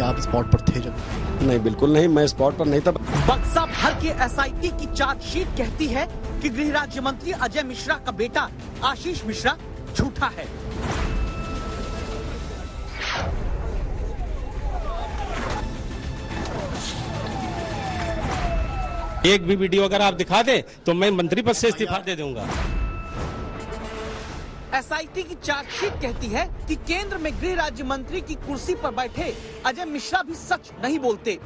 कि आप स्पॉट पर थे जब? नहीं, बिल्कुल नहीं, मैं स्पॉट पर नहीं था। बक्सा भर के एसआईटी की चार्जशीट कहती है कि गृह राज्य मंत्री अजय मिश्रा का बेटा आशीष मिश्रा झूठा है। एक भी वीडियो अगर आप दिखा दें तो मैं मंत्री पद से इस्तीफा दे दूंगा। एसआईटी की चार्जशीट कहती है कि केंद्र में गृह राज्य मंत्री की कुर्सी पर बैठे अजय मिश्रा भी सच नहीं बोलते।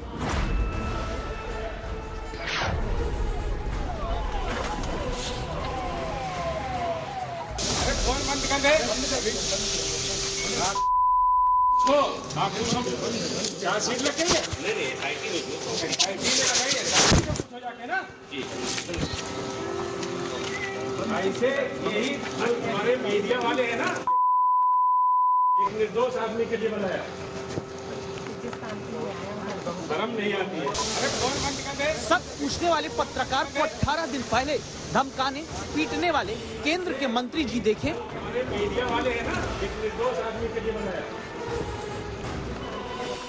ऐसे यही हमारे मीडिया वाले हैं ना, एक निर्दोष आदमी के लिए बनाया, शर्म नहीं आती है। अरे कौन बंद कर दे? सच पूछने वाले पत्रकार को 18 दिन पहले धमकाने पीटने वाले केंद्र के मंत्री जी देखे। हमारे मीडिया वाले हैं ना, एक निर्दोष आदमी के लिए बनाया।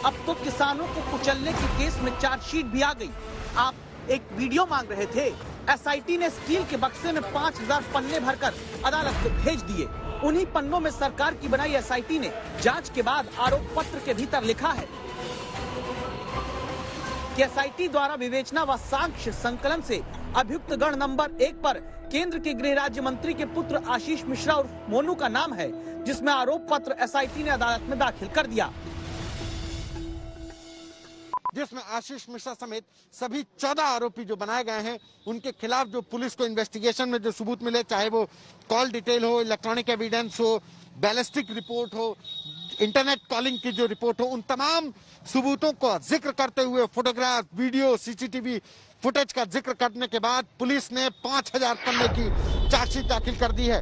अब तो किसानों को कुचलने के केस में चार्जशीट भी आ गई। आप एक वीडियो मांग रहे थे, एसआईटी ने स्टील के बक्से में 5000 पन्ने भरकर अदालत को भेज दिए। उन्हीं पन्नों में सरकार की बनाई एसआईटी ने जांच के बाद आरोप पत्र के भीतर लिखा है कि एसआईटी द्वारा विवेचना व साक्ष्य संकलन से अभियुक्त गण नंबर 1 पर केंद्र के गृह राज्य मंत्री के पुत्र आशीष मिश्रा उर्फ मोनू का नाम है, जिसमें आरोप पत्र एसआईटी ने अदालत में दाखिल कर दिया, जिसमें आशीष मिश्रा समेत सभी 14 आरोपी जो बनाए गए हैं उनके खिलाफ जो पुलिस को इन्वेस्टिगेशन में जो सबूत मिले, चाहे वो कॉल डिटेल हो, इलेक्ट्रॉनिक एविडेंस हो, बैलिस्टिक रिपोर्ट हो, इंटरनेट कॉलिंग की जो रिपोर्ट हो, उन तमाम सबूतों का जिक्र करते हुए फोटोग्राफ, वीडियो, सीसीटीवी फुटेज का जिक्र करने के बाद पुलिस ने 5000 पन्ने की चार्जशीट दाखिल कर दी है।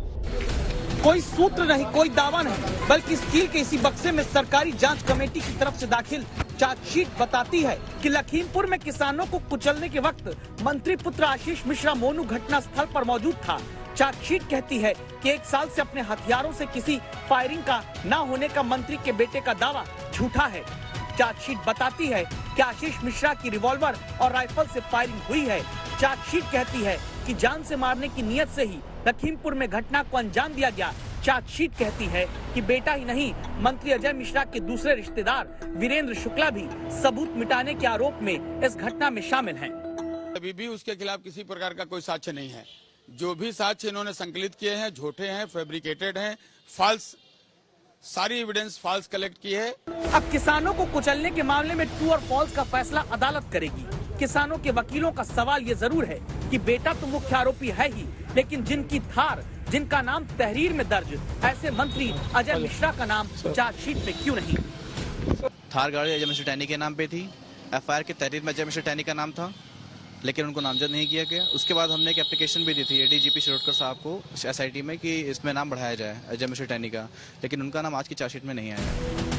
कोई सूत्र नहीं, कोई दावा नहीं, बल्कि स्टील के इसी बक्से में सरकारी जांच कमेटी की तरफ से दाखिल चार्जशीट बताती है कि लखीमपुर में किसानों को कुचलने के वक्त मंत्री पुत्र आशीष मिश्रा मोनू घटना स्थल पर मौजूद था। चार्जशीट कहती है कि 1 साल से अपने हथियारों से किसी फायरिंग का न होने का मंत्री के बेटे का दावा झूठा है। चार्जशीट बताती है कि आशीष मिश्रा की रिवॉल्वर और राइफल से फायरिंग हुई है। चार्जशीट कहती है कि जान से मारने की नियत से ही लखीमपुर में घटना को अंजाम दिया गया। चार्जशीट कहती है कि बेटा ही नहीं, मंत्री अजय मिश्रा के दूसरे रिश्तेदार वीरेंद्र शुक्ला भी सबूत मिटाने के आरोप में इस घटना में शामिल हैं। अभी भी उसके खिलाफ किसी प्रकार का कोई साक्ष्य नहीं है। जो भी साक्ष्य इन्होंने संकलित किए हैं झूठे हैं, फैब्रिकेटेड हैं, फॉल्स, सारी एविडेंस फॉल्स कलेक्ट की है। अब किसानों को कुचलने के मामले में ट्रू और फॉल्स का फैसला अदालत करेगी। किसानों के वकीलों का सवाल ये जरूर है कि बेटा तो मुख्य आरोपी है ही, लेकिन जिनकी थार, जिनका नाम तहरीर में दर्ज, ऐसे मंत्री अजय मिश्रा का नाम चार्जशीट में क्यों नहीं? थार गाड़ी अजय मिश्रा टैनी के नाम पे थी। एफआईआर की तहरीर में अजय मिश्रा टैनी का नाम था, लेकिन उनको नामजद नहीं किया गया। उसके बाद हमने एक एप्लीकेशन भी दी थी एडीजीपी शिरोडकर साहब को एसआईटी में कि इसमें नाम बढ़ाया जाए अजय मिश्रा टैनी का, लेकिन उनका नाम आज की चार्जशीट में नहीं आया।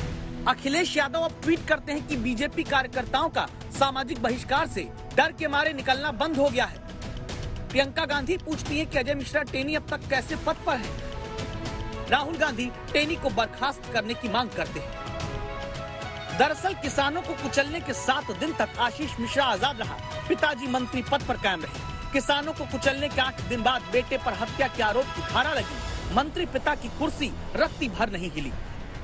अखिलेश यादव अब ट्वीट करते हैं कि बीजेपी कार्यकर्ताओं का सामाजिक बहिष्कार से डर के मारे निकलना बंद हो गया है। प्रियंका गांधी पूछती है कि अजय मिश्रा टेनी अब तक कैसे पद पर है। राहुल गांधी टेनी को बर्खास्त करने की मांग करते हैं। दरअसल किसानों को कुचलने के 7 दिन तक आशीष मिश्रा आजाद रहा, पिताजी मंत्री पद पर कायम रहे। किसानों को कुचलने के 8 दिन बाद बेटे पर हत्या के आरोप की धारा लगी। मंत्री पिता की कुर्सी रत्ती भर नहीं हिली।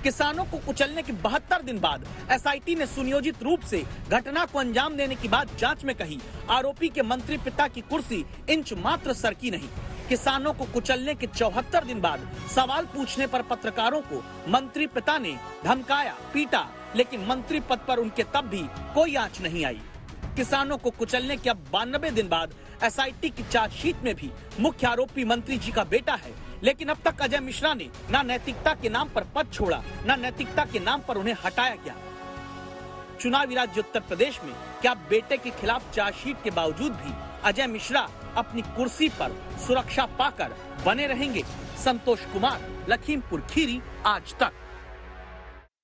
किसानों को कुचलने के 72 दिन बाद एसआईटी ने सुनियोजित रूप से घटना को अंजाम देने की बात जांच में कही। आरोपी के मंत्री पिता की कुर्सी इंच मात्र सरकी नहीं। किसानों को कुचलने के 74 दिन बाद सवाल पूछने पर पत्रकारों को मंत्री पिता ने धमकाया, पीटा, लेकिन मंत्री पद पर उनके तब भी कोई आंच नहीं आई। किसानों को कुचलने के अब 92 दिन बाद एसआईटी की चार्जशीट में भी मुख्य आरोपी मंत्री जी का बेटा है, लेकिन अब तक अजय मिश्रा ने न नैतिकता के नाम पर पद छोड़ा, न नैतिकता के नाम पर उन्हें हटाया गया। चुनावी राज्य उत्तर प्रदेश में क्या बेटे के खिलाफ चार्जशीट के बावजूद भी अजय मिश्रा अपनी कुर्सी पर सुरक्षा पाकर बने रहेंगे? संतोष कुमार, लखीमपुर खीरी, आज तक।